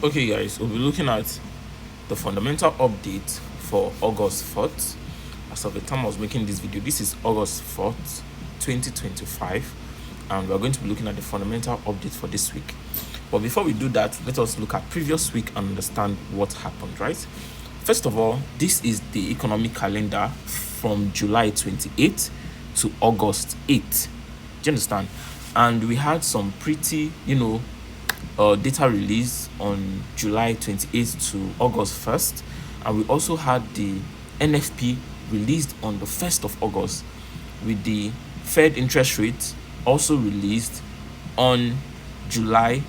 Okay guys, we'll be looking at the fundamental update for August 4th. As of the time I was making this video, this is August 4th 2025, and we're going to be looking at the fundamental update for this week. But before we do that, let us look at previous week and understand what happened, right? First of all, this is the economic calendar from July 28th to August 8th. Do you understand? And we had some pretty data release on July 28th to August 1st, and we also had the NFP released on the 1st of August, with the Fed interest rate also released on July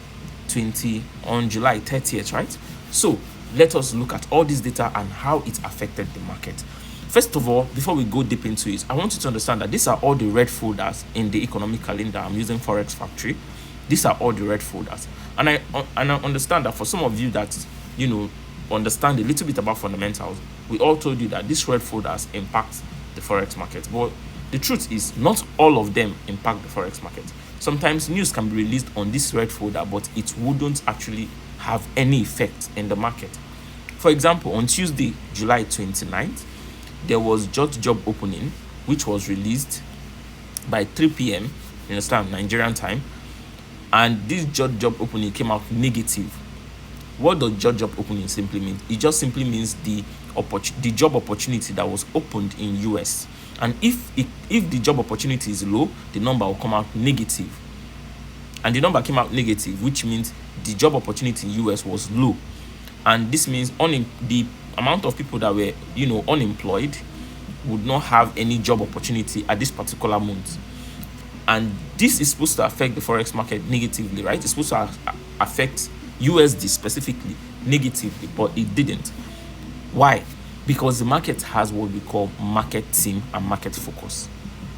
30th, right? So let us look at all this data and how it affected the market. First of all, before we go deep into it, I want you to understand that these are all the red folders in the economic calendar. I'm using Forex Factory. These are all the red folders, and I understand that for some of you that understand a little bit about fundamentals, we all told you that these red folders impact the Forex market. But the truth is, not all of them impact the Forex market. Sometimes news can be released on this red folder, but it wouldn't actually have any effect in the market. For example, on Tuesday, July 29th, there was job opening, which was released by 3 p.m. you understand, Nigerian time. And this job opening came out negative. What does job opening simply mean? It just simply means the job opportunity that was opened in US. And if the job opportunity is low, the number will come out negative. And the number came out negative, which means the job opportunity in US was low. And this means the amount of people that were unemployed would not have any job opportunity at this particular month. And this is supposed to affect the Forex market negatively, right? It's supposed to affect USD specifically negatively, but it didn't. Why? Because the market has what we call market theme and market focus.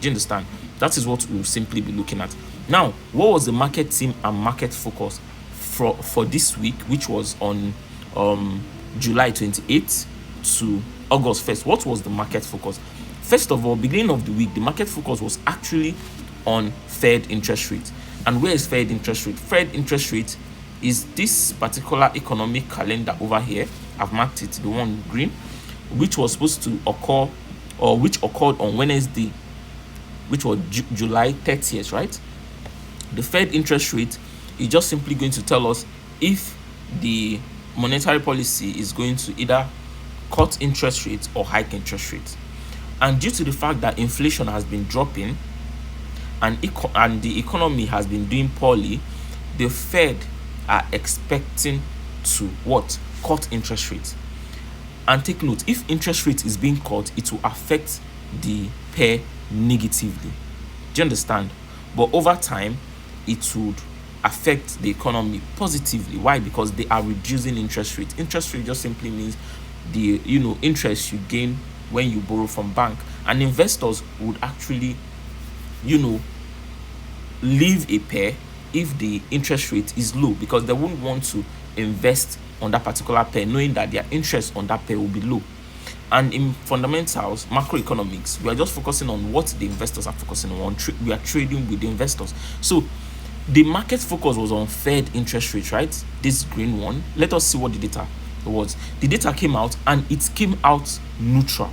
Do you understand? That is what we'll simply be looking at. Now, what was the market theme and market focus for this week, which was on July 28th to August 1st? What was the market focus? First of all, beginning of the week, the market focus was actually on Fed interest rate. And where is Fed interest rate? Fed interest rate is this particular economic calendar over here. I've marked it, the one green, which was supposed to occur, or which occurred on Wednesday, which was July 30th, right? The Fed interest rate is just simply going to tell us if the monetary policy is going to either cut interest rates or hike interest rates. And due to the fact that inflation has been dropping and the economy has been doing poorly, the Fed are expecting to cut interest rates. And take note, if interest rate is being cut, it will affect the pair negatively. Do you understand? But over time, it would affect the economy positively. Why? Because they are reducing interest rate. Interest rate just simply means the interest you gain when you borrow from bank, and investors would actually leave a pair if the interest rate is low, because they wouldn't want to invest on that particular pair knowing that their interest on that pair will be low. And in fundamentals, macroeconomics, we are just focusing on what the investors are focusing on. We are trading with the investors. So the market focus was on Fed interest rate, right? This green one. Let us see what the data was. The data came out and it came out neutral.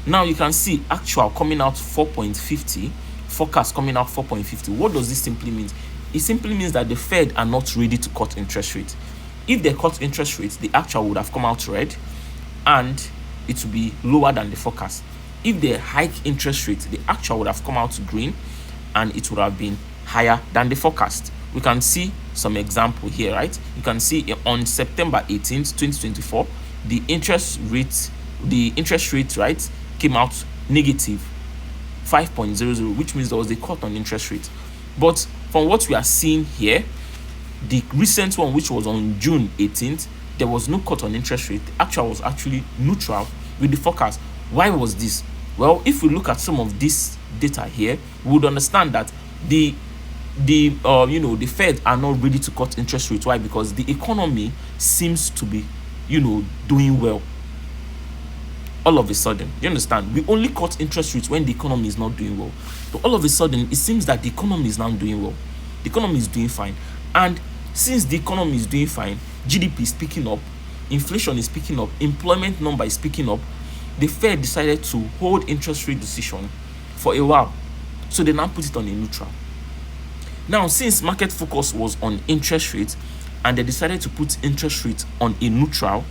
Now you can see actual coming out 4.50, forecast coming out 4.50. What does this simply mean? It simply means that the Fed are not ready to cut interest rates. If they cut interest rates, the actual would have come out red and it will be lower than the forecast. If they hike interest rates, the actual would have come out green and it would have been higher than the forecast. We can see some example here, right? You can see on September 18th, 2024, the interest rate, right, came out negative 5.00, which means there was a cut on interest rate. But from what we are seeing here, the recent one, which was on June 18th, there was no cut on interest rate. The actual was actually neutral with the forecast. Why was this? Well, if we look at some of this data here, we would understand that the Fed are not ready to cut interest rates. Why? Because the economy seems to be doing well. All of a sudden, you understand, we only cut interest rates when the economy is not doing well. So all of a sudden, it seems that the economy is now doing well. The economy is doing fine. And since the economy is doing fine, GDP is picking up, inflation is picking up, employment number is picking up, the Fed decided to hold interest rate decision for a while. So they now put it on a neutral. Now, since market focus was on interest rates and they decided to put interest rates on a neutral,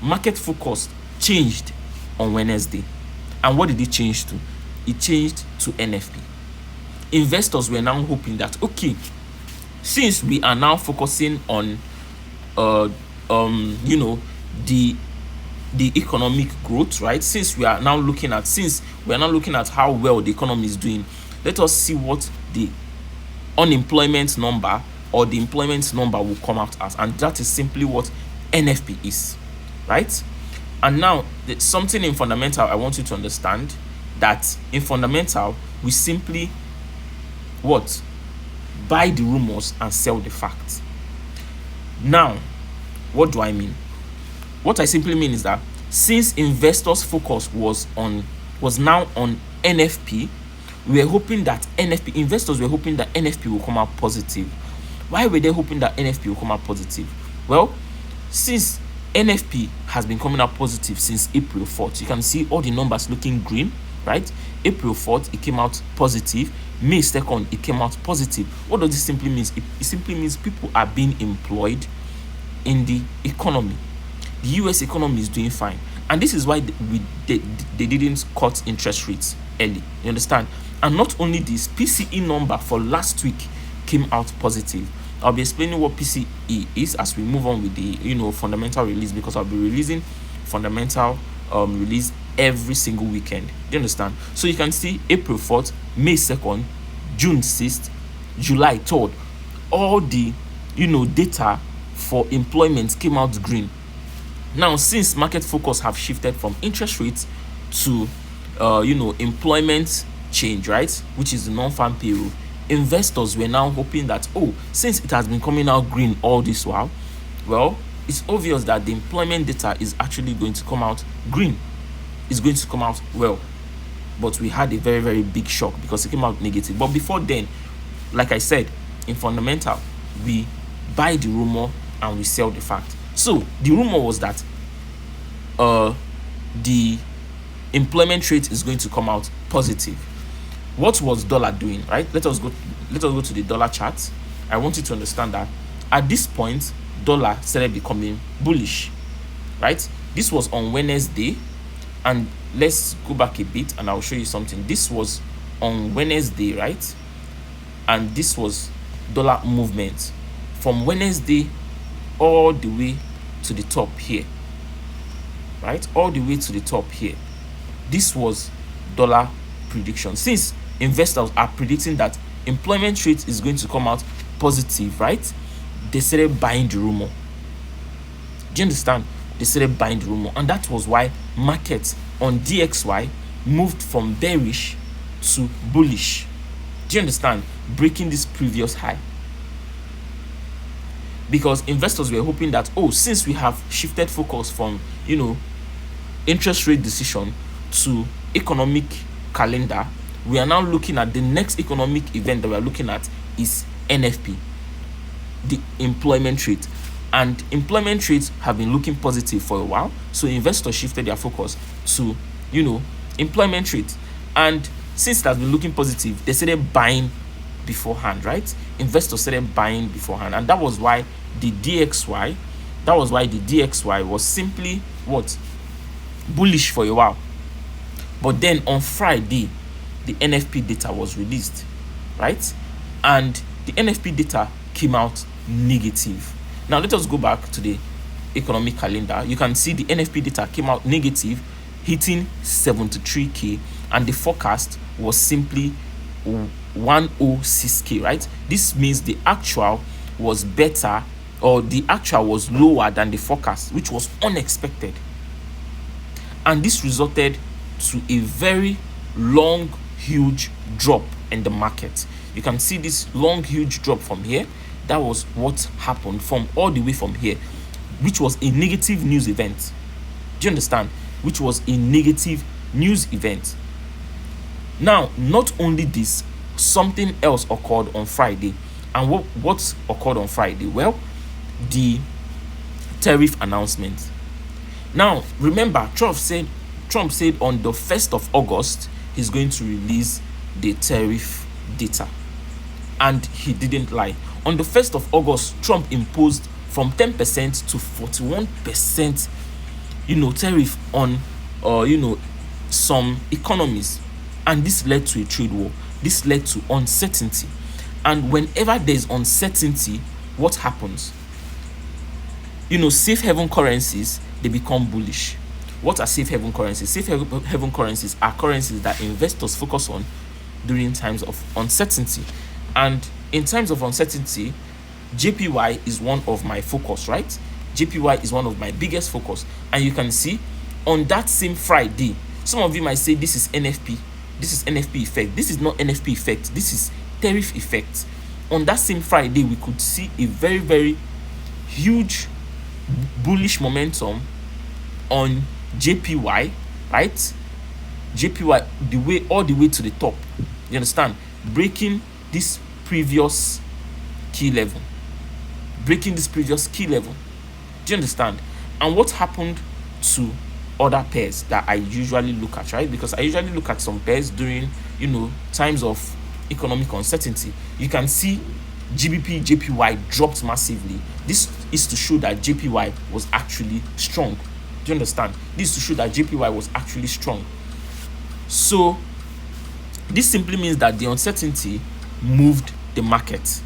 market focus changed on Wednesday. And what did it change to? It changed to NFP. Investors were now hoping that, okay, since we are now focusing on you know, the economic growth, right? Since we are now looking at how well the economy is doing, let us see what the unemployment number or the employment number will come out as, and that is simply what NFP is, right? And now something in fundamental I want you to understand, that in fundamental we simply what? Buy the rumors and sell the facts. Now, what do I mean? What I simply mean is that since investors' focus was now on NFP, investors were hoping that NFP will come out positive. Why were they hoping that NFP will come out positive? Well, since NFP has been coming out positive since April 4th, you can see all the numbers looking green, right? April 4th, it came out positive. May 2nd, it came out positive. What does this simply mean? It simply means people are being employed in the economy. The US economy is doing fine, and this is why they didn't cut interest rates early. You understand? And not only this, PCE number for last week came out positive. I'll be explaining what PCE is as we move on with the fundamental release, because I'll be releasing fundamental release every single weekend. Do you understand? So you can see April 4th, May 2nd, June 6th, July 3rd, all the data for employment came out green. Now, since market focus have shifted from interest rates to employment change, right, which is the non-farm payroll, investors were now hoping that, since it has been coming out green all this while, well, it's obvious that the employment data is actually going to come out green. It's going to come out well. But we had a very, very big shock because it came out negative. But before then, like I said, in fundamental, we buy the rumor and we sell the fact. So the rumor was that the employment rate is going to come out positive. What was dollar doing, right? Let us go to the dollar chart. I want you to understand that at this point, dollar started becoming bullish, right? This was on Wednesday, and let's go back a bit and I'll show you something. This was on Wednesday, right? And this was dollar movement from Wednesday all the way to the top here, right? All the way to the top here. This was dollar prediction. Since investors are predicting that employment rate is going to come out positive, right? They started buying the rumor. Do you understand? They started buying the rumor, and that was why markets on DXY moved from bearish to bullish. Do you understand? Breaking this previous high, because investors were hoping that, since we have shifted focus from interest rate decision to economic calendar, we are now looking at the next economic event that we are looking at is NFP, the employment rate. And employment rates have been looking positive for a while, so investors shifted their focus to employment rate. And since it has been looking positive, they started buying beforehand, right? Investors started buying beforehand, and that was why the DXY was simply what? Bullish for a while. But then on Friday, the NFP data was released, right? And the NFP data came out negative. Now let us go back to the economic calendar. You can see the NFP data came out negative, hitting 73k, and the forecast was simply 106k, right? This means the actual was better, or the actual was lower than the forecast, which was unexpected. And this resulted to a very long, huge drop in the market. You can see this long, huge drop from here. That was what happened from all the way from here, which was a negative news event. Do you understand? Which was a negative news event. Now, not only this, something else occurred on Friday. And what occurred on Friday? Well, the tariff announcement. Now remember, Trump said on the 1st of August he's going to release the tariff data, and he didn't lie. On the 1st of August, Trump imposed from 10% to 41%, tariff on some economies, and this led to a trade war. This led to uncertainty, and whenever there's uncertainty, what happens? Safe haven currencies, they become bullish. What are safe haven currencies? Safe haven currencies are currencies that investors focus on during times of uncertainty. And in times of uncertainty, JPY is one of my focus, right? JPY is one of my biggest focus. And you can see on that same Friday, some of you might say this is NFP. This is NFP effect. This is not NFP effect. This is tariff effect. On that same Friday, we could see a very, very huge bullish momentum on JPY, right? JPY all the way to the top. You understand? Breaking this previous key level. Do you understand? And what happened to other pairs that I usually look at, right? Because I usually look at some pairs during times of economic uncertainty. You can see GBPJPY dropped massively. This is to show that JPY was actually strong. Do you understand? This is to show that JPY was actually strong. So this simply means that the uncertainty moved the market.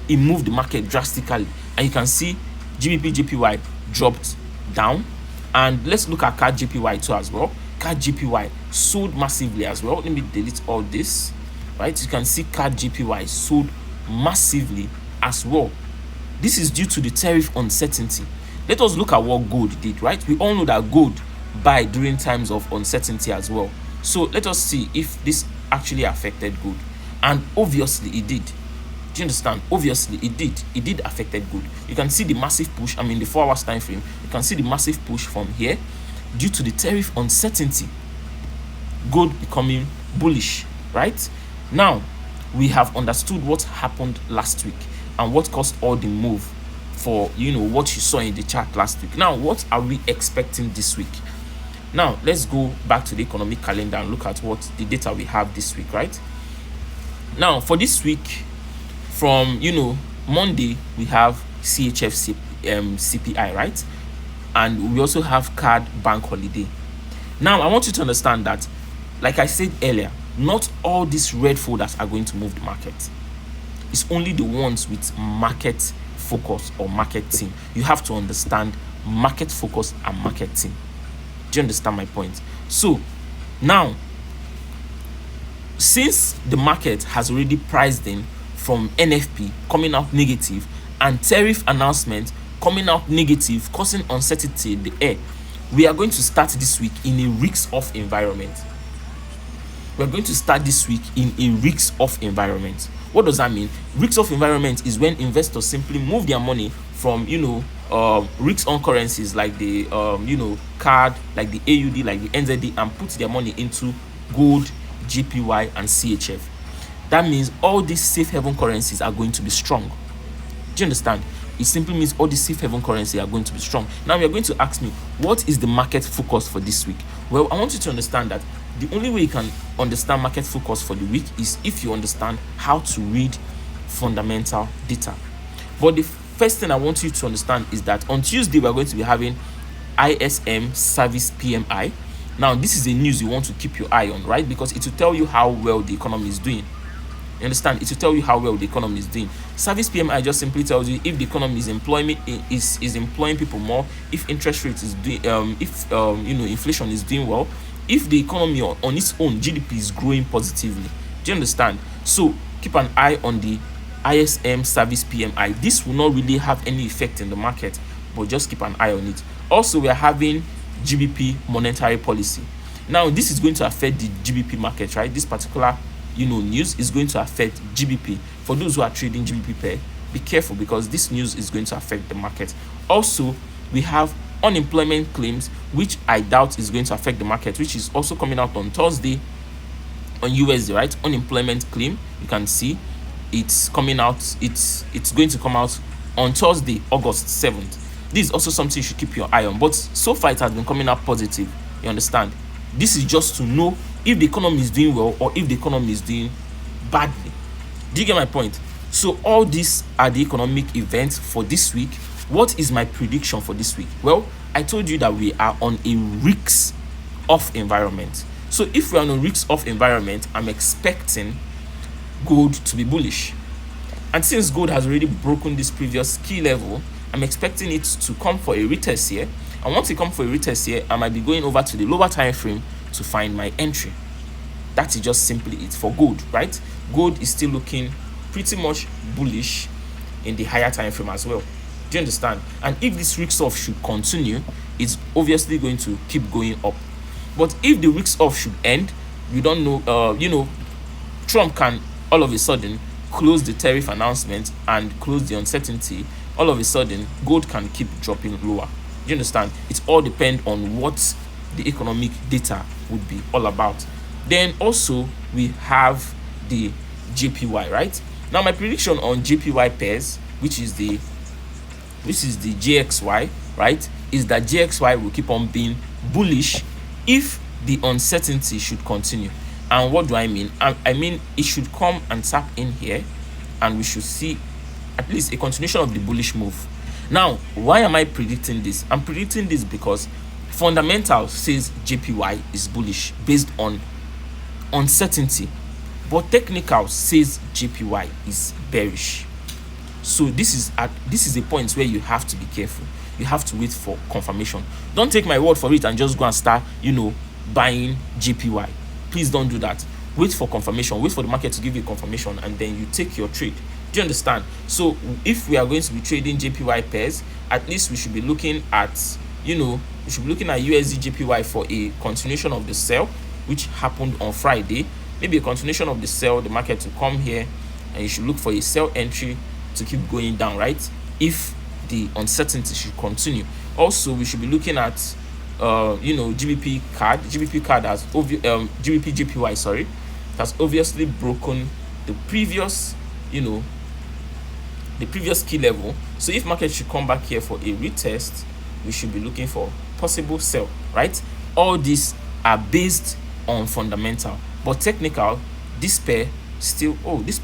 It moved the market drastically, and you can see GBPJPY dropped down. And let's look at CADJPY too as well. CADJPY sold massively as well. Let me delete all this, right? You can see CADJPY sold massively as well. This is due to the tariff uncertainty. Let us look at what gold did, right? We all know that gold buy during times of uncertainty as well. So let us see if this actually affected gold. And obviously it did. Do you understand? Obviously it did affected gold. You can see the massive push. I mean, the 4 hours time frame, you can see the massive push from here due to the tariff uncertainty. Gold becoming bullish, right? Now we have understood what happened last week and what caused all the move for what you saw in the chart last week. Now what are we expecting this week? Now let's go back to the economic calendar and look at what the data we have this week, right? Now for this week, from Monday, we have CHF CPI, right? And we also have CAD bank holiday. Now I want you to understand that, like I said earlier, not all these red folders are going to move the market. It's only the ones with market focus or market team. You have to understand market focus and market team. Do you understand my point? So now, since the market has already priced in from NFP coming out negative and tariff announcement coming out negative, causing uncertainty in the air, we are going to start this week in a risk-off environment. We're going to start this week in a risk-off environment. What does that mean? Risk-off environment is when investors simply move their money from risk-on currencies like the CAD, like the AUD, like the NZD, and put their money into gold, JPY, and CHF. That means all these safe haven currencies are going to be strong. Do you understand? It simply means all these safe haven currencies are going to be strong. Now you're going to ask me, what is the market focus for this week? Well, I want you to understand that the only way you can understand market focus for the week is if you understand how to read fundamental data. But the first thing I want you to understand is that on Tuesday we're going to be having ISM service PMI. Now this is a news you want to keep your eye on, right? Because it will tell you how well the economy is doing. You understand? It will tell you how well the economy is doing. Service PMI just simply tells you if the economy is employing people more, if interest rate is doing inflation is doing well, if the economy on its own GDP is growing positively. Do you understand? So keep an eye on the ISM service PMI. This will not really have any effect in the market, but just keep an eye on it. Also, we are having GBP monetary policy. Now this is going to affect the GBP market, right? This particular news is going to affect GBP. For those who are trading GBP pair, be careful because this news is going to affect the market. Also, we have unemployment claims, which I doubt is going to affect the market, which is also coming out on Thursday on USD, right? Unemployment claim, you can see it's coming out. It's going to come out on Thursday, August 7th. This is also something you should keep your eye on, but so far it has been coming up positive. You understand? This is just to know if the economy is doing well or if the economy is doing badly. Do you get my point? So all these are the economic events for this week. What is my prediction for this week? Well, I told you that we are on a risk off environment. So if we are on a risk off environment, I'm expecting gold to be bullish. And since gold has already broken this previous key level, I'm expecting it to come for a retest here. And once it comes for a retest here, I might be going over to the lower time frame to find my entry. That is just simply it for gold, right? Gold is still looking pretty much bullish in the higher time frame as well. Do you understand? And if this risk off should continue, it's obviously going to keep going up. But if the risk off should end, you don't know, Trump can all of a sudden close the tariff announcement and close the uncertainty. All of a sudden, gold can keep dropping lower. Do you understand? It all depends on what the economic data would be all about. Then also we have the JPY, right? Now my prediction on JPY pairs, which is the GXY, right, is that GXY will keep on being bullish if the uncertainty should continue. And what do I mean? I mean it should come and tap in here and we should see at least a continuation of the bullish move. Now, why am I predicting this? I'm predicting this because fundamental says JPY is bullish based on uncertainty, but technical says JPY is bearish. So this is a point where you have to be careful. You have to wait for confirmation. Don't take my word for it and just go and start buying JPY. Please don't do that. Wait for confirmation. Wait for the market to give you confirmation and then you take your trade. Do you understand? So if we are going to be trading JPY pairs, at least we should be looking at USD JPY for a continuation of the sell which happened on Friday. Maybe a continuation of the sell, the market to come here, and you should look for a sell entry to keep going down, right? If the uncertainty should continue. Also, we should be looking at GBP has GBPJPY, sorry, has obviously broken the previous key level. So if market should come back here for a retest, we should be looking for possible sell, right? All these are based on fundamental, but technical, this pair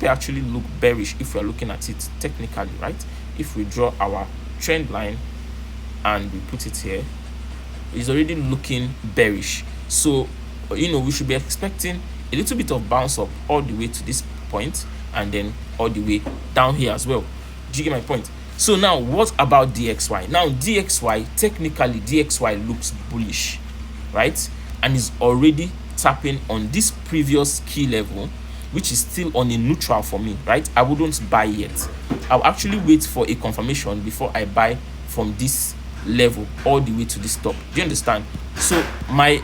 actually look bearish if we are looking at it technically, right? If we draw our trend line and we put it here, it's already looking bearish. So we should be expecting a little bit of bounce up all the way to this point and then all the way down here as well. Do you get my point? So now what about DXY? Now technically DXY looks bullish, right? And is already tapping on this previous key level, which is still on a neutral for me, right? I wouldn't buy yet. I'll actually wait for a confirmation before I buy from this level all the way to this top. Do you understand? So my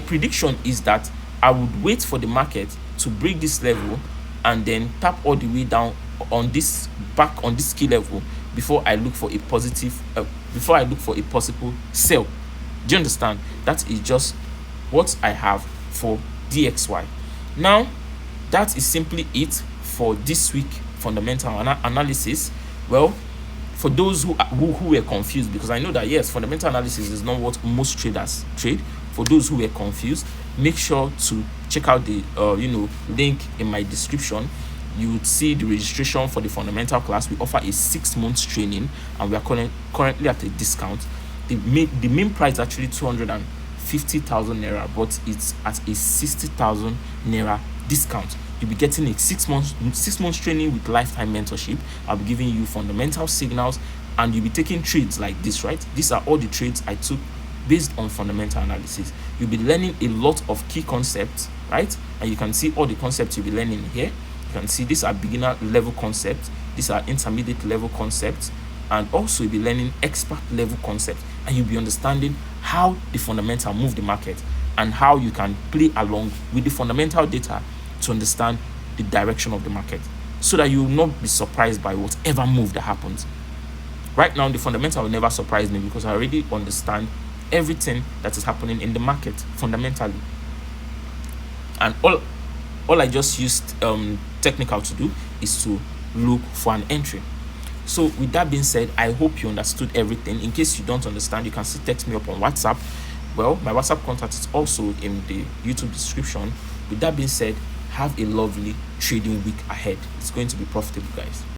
prediction is that I would wait for the market to break this level and then tap all the way down on this key level before I look for a possible sell. Do you understand? That is just what I have for DXY. Now that is simply it for this week fundamental analysis. Well, for those who were confused, because I know that yes, fundamental analysis is not what most traders trade. For those who were confused, make sure to check out the link in my description. You would see the registration for the fundamental class. We offer a 6 months training and we are currently at a discount. The main price is actually 250,000 naira, but it's at a 60,000 naira discount. You'll be getting a 6 months training with lifetime mentorship. I'll be giving you fundamental signals and you'll be taking trades like this, right? These are all the trades I took based on fundamental analysis. You'll be learning a lot of key concepts, right? And you can see all the concepts you'll be learning here. You can see these are beginner level concepts, these are intermediate level concepts, and also you'll be learning expert level concepts, and you'll be understanding how the fundamental move the market and how you can play along with the fundamental data to understand the direction of the market, so that you will not be surprised by whatever move that happens. Right now, the fundamental will never surprise me because I already understand everything that is happening in the market fundamentally, and all I just used technical to do is to look for an entry. So with that being said, I hope you understood everything. In case you don't understand, you can still text me up on WhatsApp. Well, my WhatsApp contact is also in the YouTube description. With that being said, have a lovely trading week ahead. It's going to be profitable, guys.